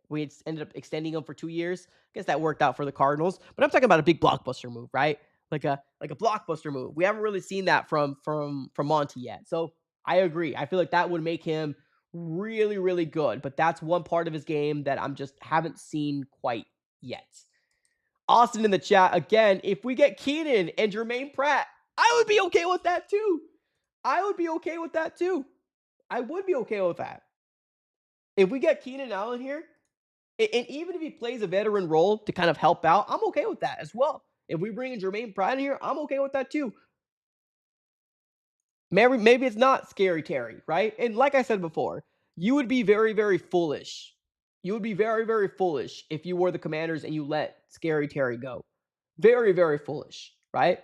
We ended up extending him for 2 years. I guess that worked out for the Cardinals. But I'm talking about a big blockbuster move, right? Like a blockbuster move. We haven't really seen that from Monty yet. So I agree. I feel like that would make him really, really good. But that's one part of his game that I'm just haven't seen quite yet. Austin in the chat again. If we get Keenan and Jermaine Pratt, I would be okay with that too. I would be okay with that too. I would be okay with that. If we get Keenan Allen here, and even if he plays a veteran role to kind of help out, I'm okay with that as well. If we bring in Jermaine Pratt in here, I'm okay with that too. Maybe it's not Scary Terry, right? And like I said before, you would be very, very foolish. You would be very, very foolish if you were the Commanders and you let Scary Terry go. Very, very foolish, right?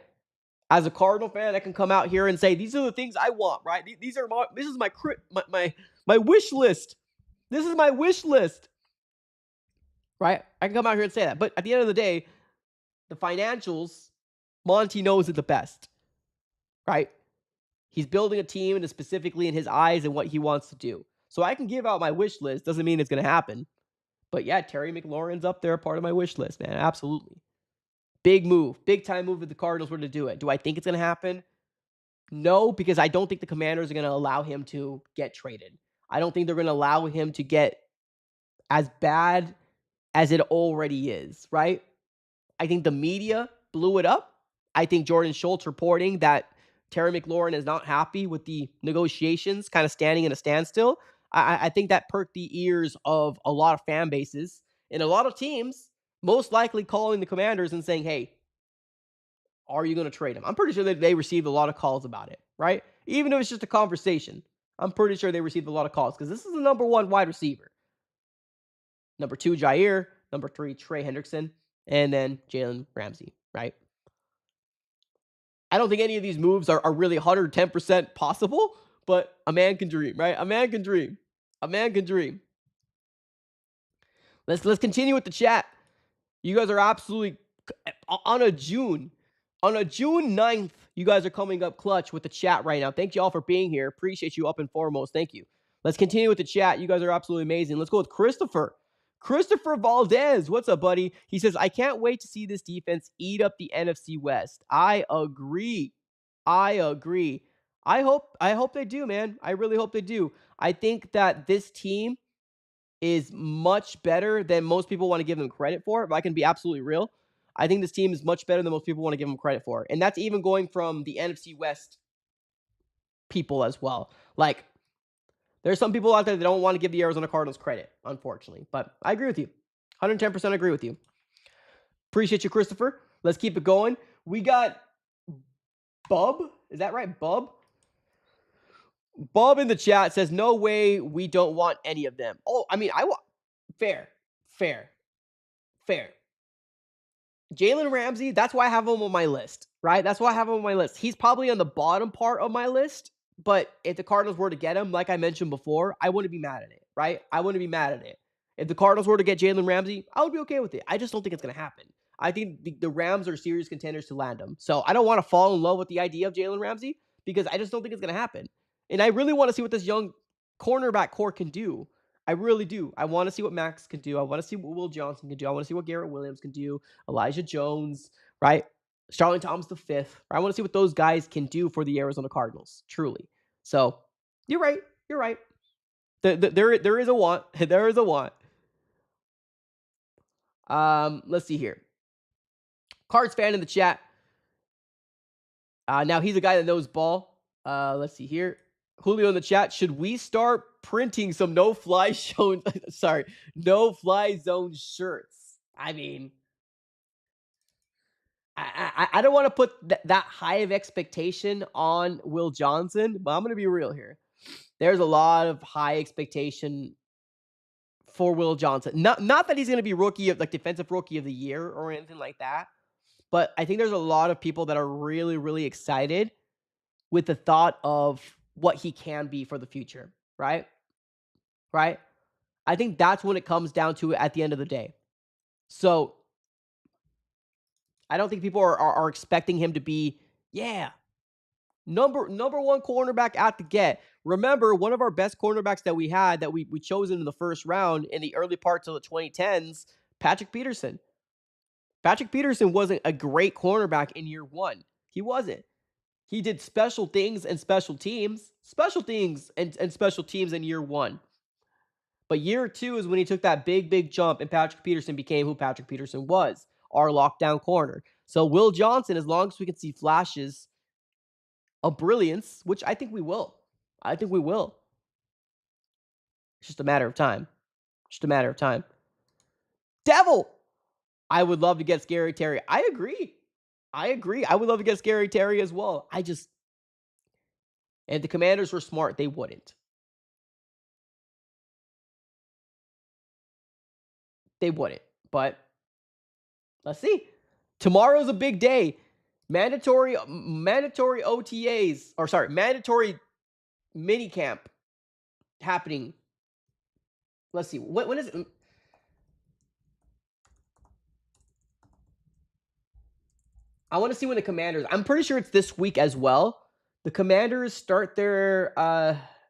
As a Cardinal fan, I can come out here and say these are the things I want, right? This is my wish list. This is my wish list, right? I can come out here and say that, but at the end of the day, the financials, Monty knows it the best, right? He's building a team and specifically in his eyes and what he wants to do. So I can give out my wish list. Doesn't mean it's going to happen, but yeah, Terry McLaurin's up there, part of my wish list, man. Absolutely, big move, big time move if the Cardinals were to do it. Do I think it's going to happen? No, because I don't think the Commanders are going to allow him to get traded. I don't think they're going to allow him to get as bad as it already is, right? I think the media blew it up. I think Jordan Schultz reporting that Terry McLaurin is not happy with the negotiations kind of standing in a standstill. I think that perked the ears of a lot of fan bases and a lot of teams, most likely calling the Commanders and saying, hey, are you going to trade him? I'm pretty sure that they received a lot of calls about it, right? Even if it's just a conversation, I'm pretty sure they received a lot of calls because this is the number 1 wide receiver. Number 2, Jaire. Number 3, Trey Hendrickson. And then Jalen Ramsey, right? I don't think any of these moves are really 110% possible, but a man can dream, right? A man can dream. A man can dream. Let's continue with the chat. You guys are absolutely on a June 9th. You guys are coming up clutch with the chat right now. Thank you all for being here. Appreciate you up and foremost. Thank you. Let's continue with the chat. You guys are absolutely amazing. Let's go with Christopher. Christopher Valdez. What's up, buddy? He says, I can't wait to see this defense eat up the NFC West. I agree. I hope they do, man. I really hope they do. I think that this team is much better than most people want to give them credit for, if I can be absolutely real. I think this team is much better than most people want to give them credit for. And that's even going from the NFC West people as well. Like, there's some people out there that don't want to give the Arizona Cardinals credit, unfortunately. But I agree with you. 110% agree with you. Appreciate you, Christopher. Let's keep it going. We got Bub. Is that right? Bub? Bub in the chat says, no way we don't want any of them. Oh, I mean, I want fair. Jalen Ramsey, that's why I have him on my list, right? That's why I have him on my list. He's probably on the bottom part of my list, but if the Cardinals were to get him, like I mentioned before, I wouldn't be mad at it, right? I wouldn't be mad at it. If the Cardinals were to get Jalen Ramsey, I would be okay with it. I just don't think it's going to happen. I think the Rams are serious contenders to land him. So I don't want to fall in love with the idea of Jalen Ramsey because I just don't think it's going to happen. And I really want to see what this young cornerback core can do. I really do. I want to see what Max can do. I want to see what Will Johnson can do. I want to see what Garrett Williams can do. Elijah Jones, right? Starling Thomas the fifth. I want to see what those guys can do for the Arizona Cardinals, truly. So you're right. There is a want. There is a want. Let's see here. Cards fan in the chat. Now he's a guy that knows ball. Let's see here. Julio in the chat. Should we start printing some no-fly zone? Sorry, no-fly zone shirts? I mean, I don't want to put that high of expectation on Will Johnson, but I'm going to be real here. There's a lot of high expectation for Will Johnson. Not that he's going to be defensive rookie of the year or anything like that, but I think there's a lot of people that are really, really excited with the thought of what he can be for the future, right? Right? I think that's when it comes down to it at the end of the day. So I don't think people are expecting him to be, number one cornerback at the get. Remember, one of our best cornerbacks that we had that we chose in the first round in the early parts of the 2010s, Patrick Peterson. Patrick Peterson wasn't a great cornerback in year one. He wasn't. He did special things and special teams in year one. But year two is when he took that big jump and Patrick Peterson became who Patrick Peterson was, our lockdown corner. So Will Johnson, as long as we can see flashes of brilliance, which I think we will. It's just a matter of time. Devil! I would love to get Scary Terry. I agree. I would love to get Scary Terry as well. If the Commanders were smart, they wouldn't. But let's see. Tomorrow's a big day. Mandatory OTAs, mandatory mini camp happening. Let's see. When is it? I want to see when the Commanders. I'm pretty sure it's this week as well. The Commanders start their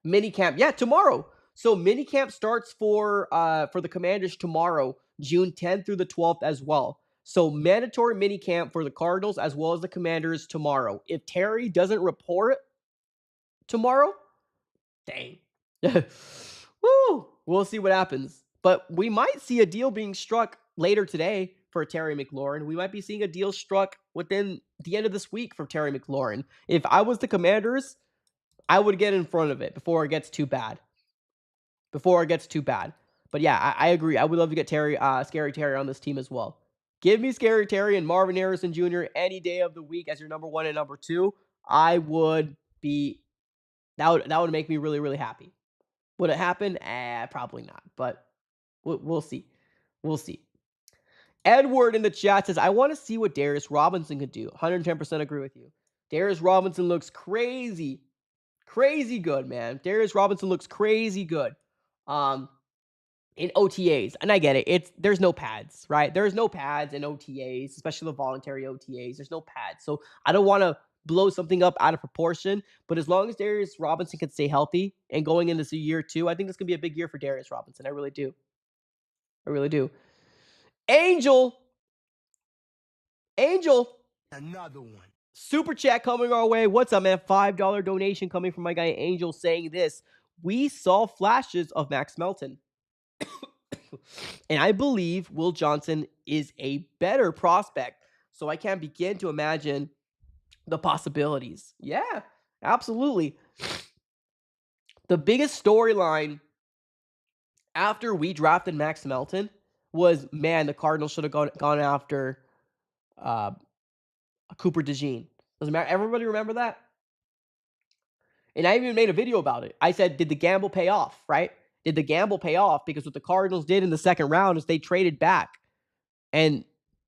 mini camp. Yeah, tomorrow. So mini camp starts for the Commanders tomorrow, June 10th through the 12th as well. So mandatory mini camp for the Cardinals as well as the Commanders tomorrow. If Terry doesn't report tomorrow, dang. Woo! We'll see what happens. But we might see a deal being struck later today for Terry McLaurin. We might be seeing a deal struck within the end of this week for Terry McLaurin. If I was the Commanders, I would get in front of it before it gets too bad. But yeah, I agree. I would love to get Scary Terry on this team as well. Give me Scary Terry and Marvin Harrison Jr. any day of the week as your number one and number two. I would be that would make me really, really happy. Would it happen? Probably not. But we'll see. Edward in the chat says, I want to see what Darius Robinson could do. 110% agree with you. Darius Robinson looks crazy good, man. Darius Robinson looks crazy good. In OTAs, and I get it. There's no pads, right? There's no pads in OTAs, especially the voluntary OTAs. There's no pads, so I don't want to blow something up out of proportion. But as long as Darius Robinson can stay healthy and going into year two, I think this could be a big year for Darius Robinson. I really do. Angel, another one. Super chat coming our way. What's up, man? $5 donation coming from my guy Angel saying this. We saw flashes of Max Melton. And I believe Will Johnson is a better prospect. So I can't begin to imagine the possibilities. Yeah, absolutely. The biggest storyline after we drafted Max Melton was, man, the Cardinals should have gone after uh, Cooper DeJean. Doesn't matter. Everybody remember that? And I even made a video about it. I said, did the gamble pay off, right? Did the gamble pay off? Because what the Cardinals did in the second round is they traded back and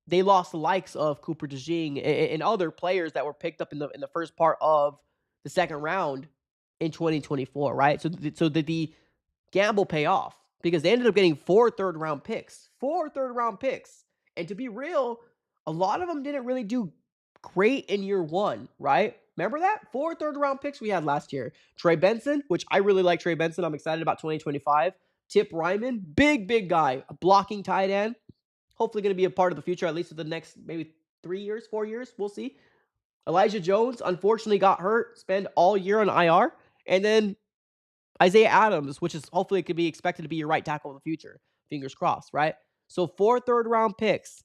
they lost the likes of Cooper DeJean and other players that were picked up in the first part of the second round in 2024, right? So did the gamble pay off? Because they ended up getting 4 third-round picks. 4 third-round picks. And to be real, a lot of them didn't really do great in year one, right? Remember that? 4 third-round picks we had last year. Trey Benson, which I really like Trey Benson. I'm excited about 2025. Tip Ryman, big guy, a blocking tight end. Hopefully going to be a part of the future, at least for the next maybe 3 years, 4 years. We'll see. Elijah Jones, unfortunately, got hurt, spent all year on IR. And then Isaiah Adams, which is hopefully could be expected to be your right tackle in the future. Fingers crossed, right? So 4 third-round picks.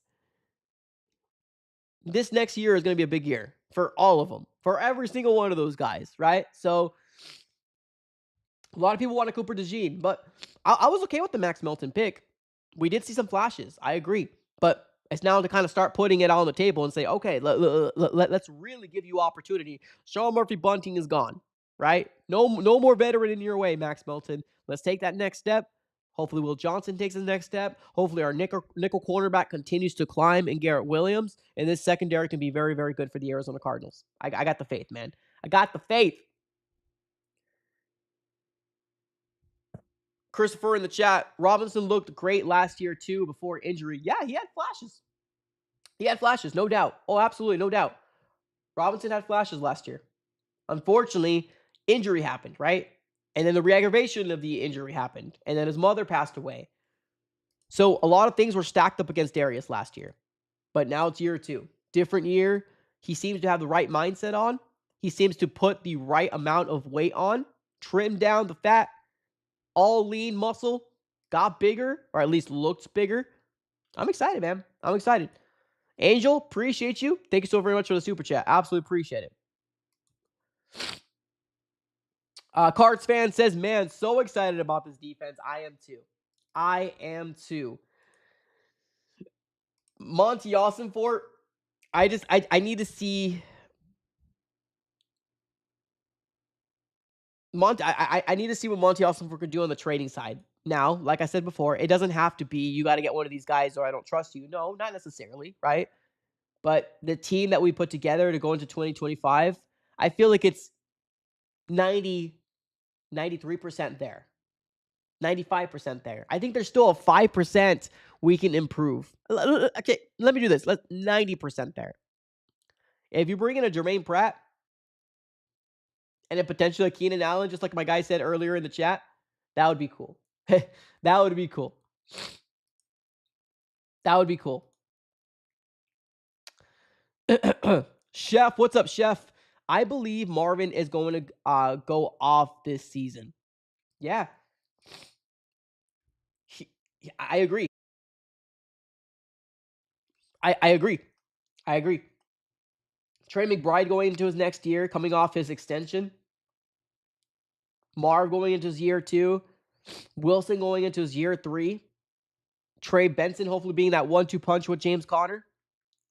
This next year is going to be a big year for all of them, for every single one of those guys, right? So a lot of people want a Cooper DeJean, but I was okay with the Max Melton pick. We did see some flashes. I agree. But it's now to kind of start putting it on the table and say, okay, let's really give you opportunity. Sean Murphy Bunting is gone, right? No more veteran in your way, Max Melton. Let's take that next step. Hopefully Will Johnson takes the next step. Hopefully our nickel cornerback continues to climb in Garrett Williams. And this secondary can be very, very good for the Arizona Cardinals. I got the faith, man. I got the faith. Christopher in the chat, Robinson looked great last year too before injury. Yeah, he had flashes. He had flashes, no doubt. Oh, absolutely, no doubt. Robinson had flashes last year. Unfortunately, injury happened, right? And then the re-aggravation of the injury happened. And then his mother passed away. So a lot of things were stacked up against Darius last year. But now it's year 2. Different year. He seems to have the right mindset on. He seems to put the right amount of weight on, trim down the fat, all lean muscle, got bigger, or at least looks bigger. I'm excited, man. I'm excited. Angel, appreciate you. Thank you so very much for the super chat. Absolutely appreciate it. Cards fan says, man, so excited about this defense. I am too. Monty Austinfort, I need to see I need to see what Monty Austinfort can do on the trading side. Now, like I said before, it doesn't have to be you got to get one of these guys or I don't trust you. No, not necessarily, right? But the team that we put together to go into 2025, I feel like it's 90, 93% there. 95% there. I think there's still a 5% we can improve. Okay, let me do this. Let's 90% there. If you bring in a Jermaine Pratt and then potentially a Keenan Allen, just like my guy said earlier in the chat, that would be cool. That would be cool. That would be cool. Chef, what's up, Chef? I believe Marvin is going to go off this season. Yeah. I agree. I agree. I agree. Trey McBride going into his next year, coming off his extension. Marv going into his year 2. Wilson going into his year 3. Trey Benson hopefully being that 1-2 punch with James Conner.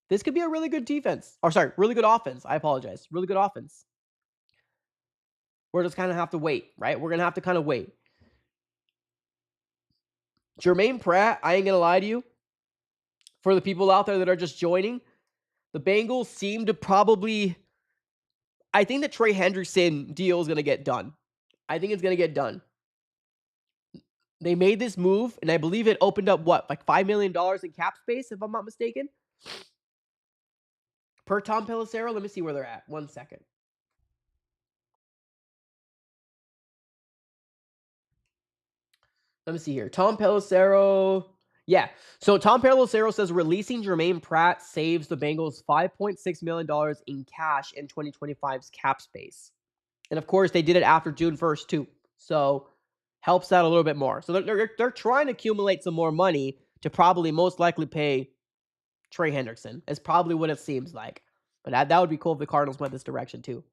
This could be a really good defense. Or sorry, really good offense. I apologize. Really good offense. We're just kind of have to wait, right? We're going to have to kind of wait. Jermaine Pratt, I ain't going to lie to you. For the people out there that are just joining, the Bengals seem to probably... I think the Trey Hendrickson deal is going to get done. I think it's going to get done. They made this move, and I believe it opened up, what, like $5 million in cap space, if I'm not mistaken? Per Tom Pelissero, let me see where they're at. 1 second. Let me see here. Tom Pelissero. Yeah. So Tom Pelissero says releasing Jermaine Pratt saves the Bengals $5.6 million in cash in 2025's cap space. And of course, they did it after June 1st, too. So helps out a little bit more. So they're trying to accumulate some more money to probably most likely pay Trey Hendrickson. Is probably what it seems like. But that would be cool if the Cardinals went this direction too.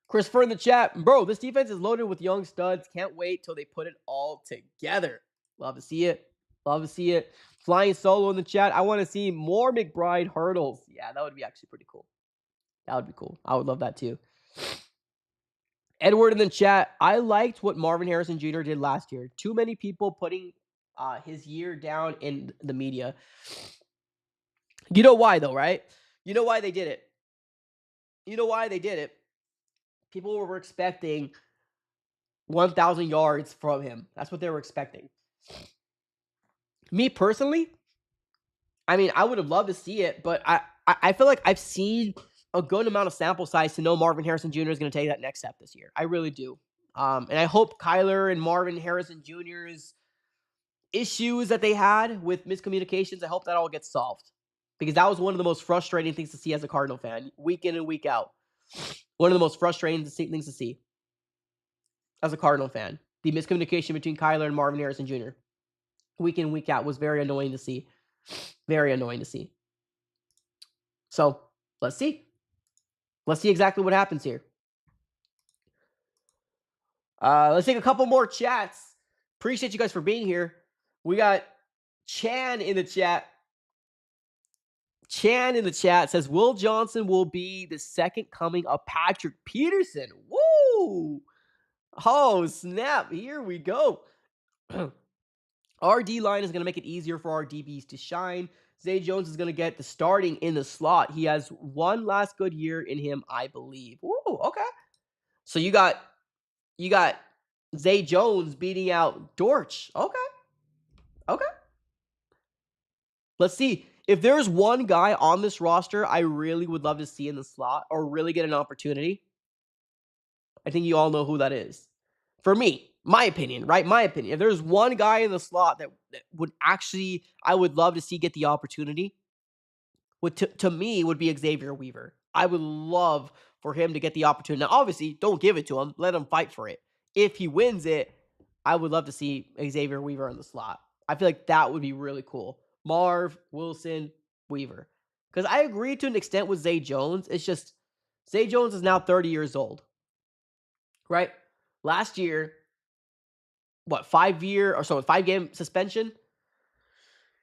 Christopher in the chat, bro, this defense is loaded with young studs. Can't wait till they put it all together. Love to see it. Love to see it. Flying Solo in the chat. I want to see more McBride hurdles. Yeah, that would be actually pretty cool. That would be cool. I would love that too. Edward in the chat. I liked what Marvin Harrison Jr. did last year. Too many people putting his year down in the media. You know why, though, right? You know why they did it. You know why they did it. People were expecting 1,000 yards from him. That's what they were expecting. Me personally, I mean, I would have loved to see it, but I feel like I've seen a good amount of sample size to know Marvin Harrison Jr. is going to take that next step this year. I really do. And I hope Kyler and Marvin Harrison Jr.'s issues that they had with miscommunications, I hope that all gets solved. Because that was one of the most frustrating things to see as a Cardinal fan, week in and week out. One of the most frustrating things to see as a Cardinal fan. The miscommunication between Kyler and Marvin Harrison Jr. week in, week out was very annoying to see. Very annoying to see. So, let's see. Let's see exactly what happens here. Let's take a couple more chats. Appreciate you guys for being here. We got Chan in the chat. Chan in the chat says, Will Johnson will be the second coming of Patrick Peterson. Woo! Oh, snap. Here we go. Our D-line is going to make it easier for our DBs to shine. Zay Jones is going to get the starting in the slot. He has one last good year in him, I believe. Woo, okay. So you got Zay Jones beating out Dortch. Okay. Let's see. If there's one guy on this roster I really would love to see in the slot or really get an opportunity, I think you all know who that is. For me, my opinion, right? My opinion. If there's one guy in the slot that would actually, I would love to see get the opportunity, to me would be Xavier Weaver. I would love for him to get the opportunity. Now, obviously, don't give it to him. Let him fight for it. If he wins it, I would love to see Xavier Weaver in the slot. I feel like that would be really cool. Marv, Wilson, Weaver. Because I agree to an extent with Zay Jones. It's just Zay Jones is now 30 years old. Right? Last year, 5-game suspension?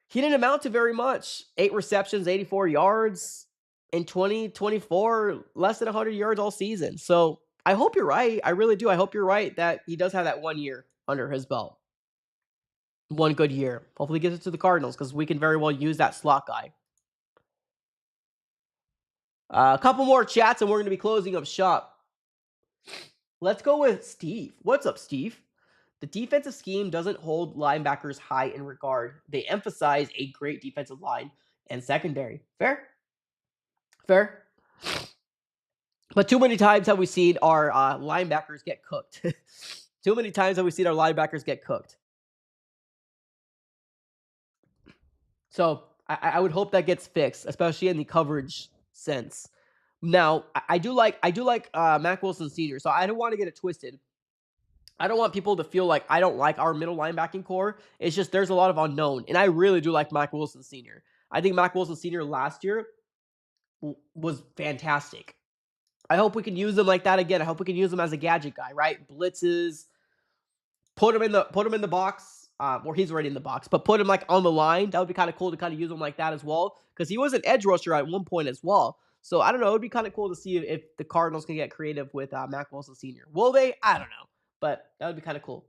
He didn't amount to very much. 8 receptions, 84 yards. In 2024, less than 100 yards all season. So I hope you're right. I really do. I hope you're right that he does have that 1 year under his belt. One good year. Hopefully he gives it to the Cardinals because we can very well use that slot guy. A couple more chats and we're going to be closing up shop. Let's go with Steve. What's up, Steve? The defensive scheme doesn't hold linebackers high in regard. They emphasize a great defensive line and secondary. Fair. But too many times have we seen our linebackers get cooked. Too many times have we seen our linebackers get cooked. So I would hope that gets fixed, especially in the coverage sense. Now, I do like Mac Wilson Sr., so I don't want to get it twisted. I don't want people to feel like I don't like our middle linebacking core. It's just there's a lot of unknown, and I really do like Mac Wilson Sr. I think Mac Wilson Sr. last year was fantastic. I hope we can use him like that again. I hope we can use him as a gadget guy, right? Blitzes, put him in the box, or he's already in the box, but put him like on the line. That would be kind of cool to kind of use him like that as well, because he was an edge rusher at one point as well. So I don't know. It would be kind of cool to see if the Cardinals can get creative with Mac Wilson Sr. Will they? I don't know, but that would be kind of cool.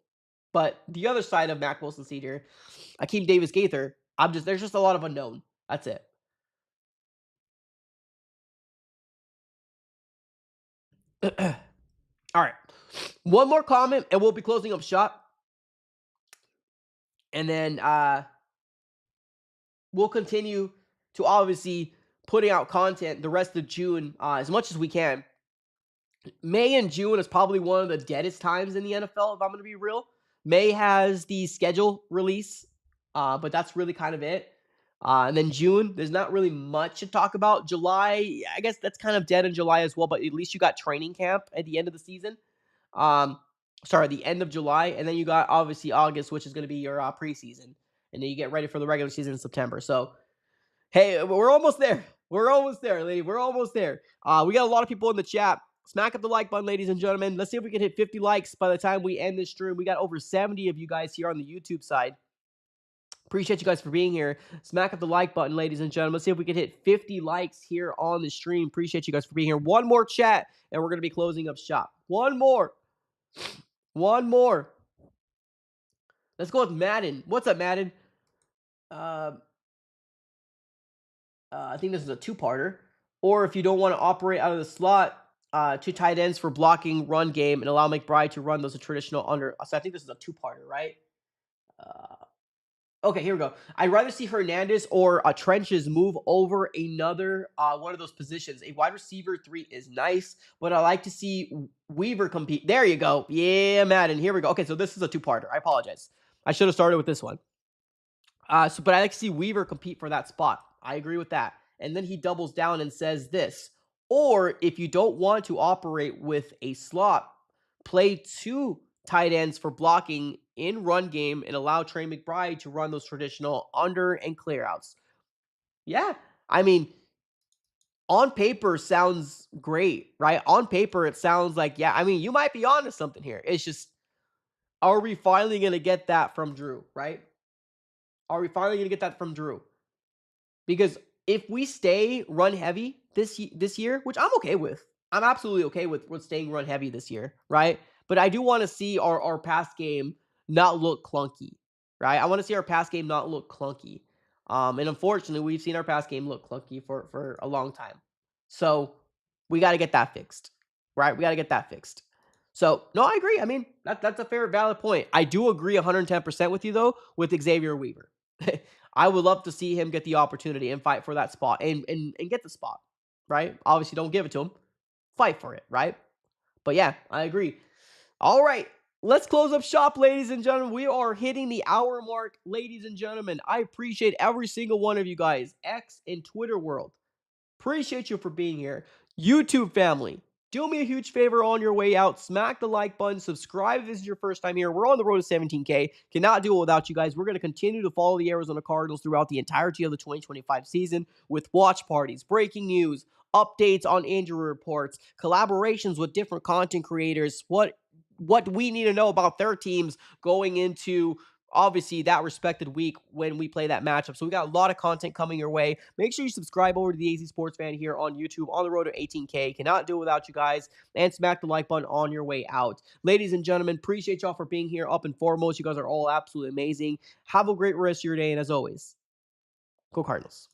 But the other side of Mac Wilson Sr., Akeem Davis Gaither, there's just a lot of unknown. That's it. All right. One more comment, and we'll be closing up shop. And then we'll continue to obviously putting out content the rest of June as much as we can. May and June is probably one of the deadest times in the NFL, if I'm going to be real. May has the schedule release, but that's really kind of it. And then June, there's not really much to talk about. July, I guess that's kind of dead in July as well, but at least you got training camp at the end of the season. Sorry, the end of July, and then you got obviously August, which is going to be your preseason, and then you get ready for the regular season in September. So hey, we're almost there. We're almost there, lady. We're almost there. We got a lot of people in the chat. Smack up the like button, ladies and gentlemen. Let's see if we can hit 50 likes by the time we end this stream. We got over 70 of you guys here on the YouTube side. Appreciate you guys for being here. Smack up the like button, ladies and gentlemen. Let's see if we can hit 50 likes here on the stream. Appreciate you guys for being here. One more chat, and we're going to be closing up shop. One more. One more. Let's go with Madden. What's up, Madden? Uh, I think this is a two-parter. Or if you don't want to operate out of the slot, two tight ends for blocking run game and allow McBride to run those traditional under. So I think this is a two-parter, right? Uh, okay, here we go. I'd rather see Hernandez or Trenches move over another one of those positions. A wide receiver 3 is nice, but I like to see Weaver compete. There you go. Yeah, Madden. Here we go. Okay, so this is a two-parter. I apologize. I should have started with this one. But I like to see Weaver compete for that spot. I agree with that. And then he doubles down and says this. Or if you don't want to operate with a slot, play two tight ends for blocking in run game and allow Trey McBride to run those traditional under and clear outs. Yeah. I mean, on paper sounds great, right? On paper, it sounds like, yeah, I mean, you might be onto something here. It's just, are we finally going to get that from Drew, right? Are we finally going to get that from Drew? Because if we stay run heavy this year, which I'm okay with, I'm absolutely okay with staying run heavy this year, right? But I do want to see our pass game not look clunky, right? I want to see our pass game not look clunky. And unfortunately, we've seen our pass game look clunky for a long time. So we got to get that fixed, right? We got to get that fixed. So no, I agree. I mean, that's a fair, valid point. I do agree 110% with you though with Xavier Weaver. I would love to see him get the opportunity and fight for that spot and get the spot, right? Obviously, don't give it to him. Fight for it, right? But yeah, I agree. All right, let's close up shop, ladies and gentlemen. We are hitting the hour mark, ladies and gentlemen. I appreciate every single one of you guys, X and Twitter world. Appreciate you for being here. YouTube family, do me a huge favor on your way out. Smack the like button. Subscribe if this is your first time here. We're on the road to 17K. Cannot do it without you guys. We're going to continue to follow the Arizona Cardinals throughout the entirety of the 2025 season with watch parties, breaking news, updates on injury reports, collaborations with different content creators, what we need to know about their teams going into obviously that respected week when we play that matchup. So we got a lot of content coming your way. Make sure you subscribe over to the AZ Sports Fan here on YouTube on the road to 18K. Cannot do it without you guys. And smack the like button on your way out. Ladies and gentlemen, appreciate y'all for being here up and foremost. You guys are all absolutely amazing. Have a great rest of your day. And as always, go Cardinals.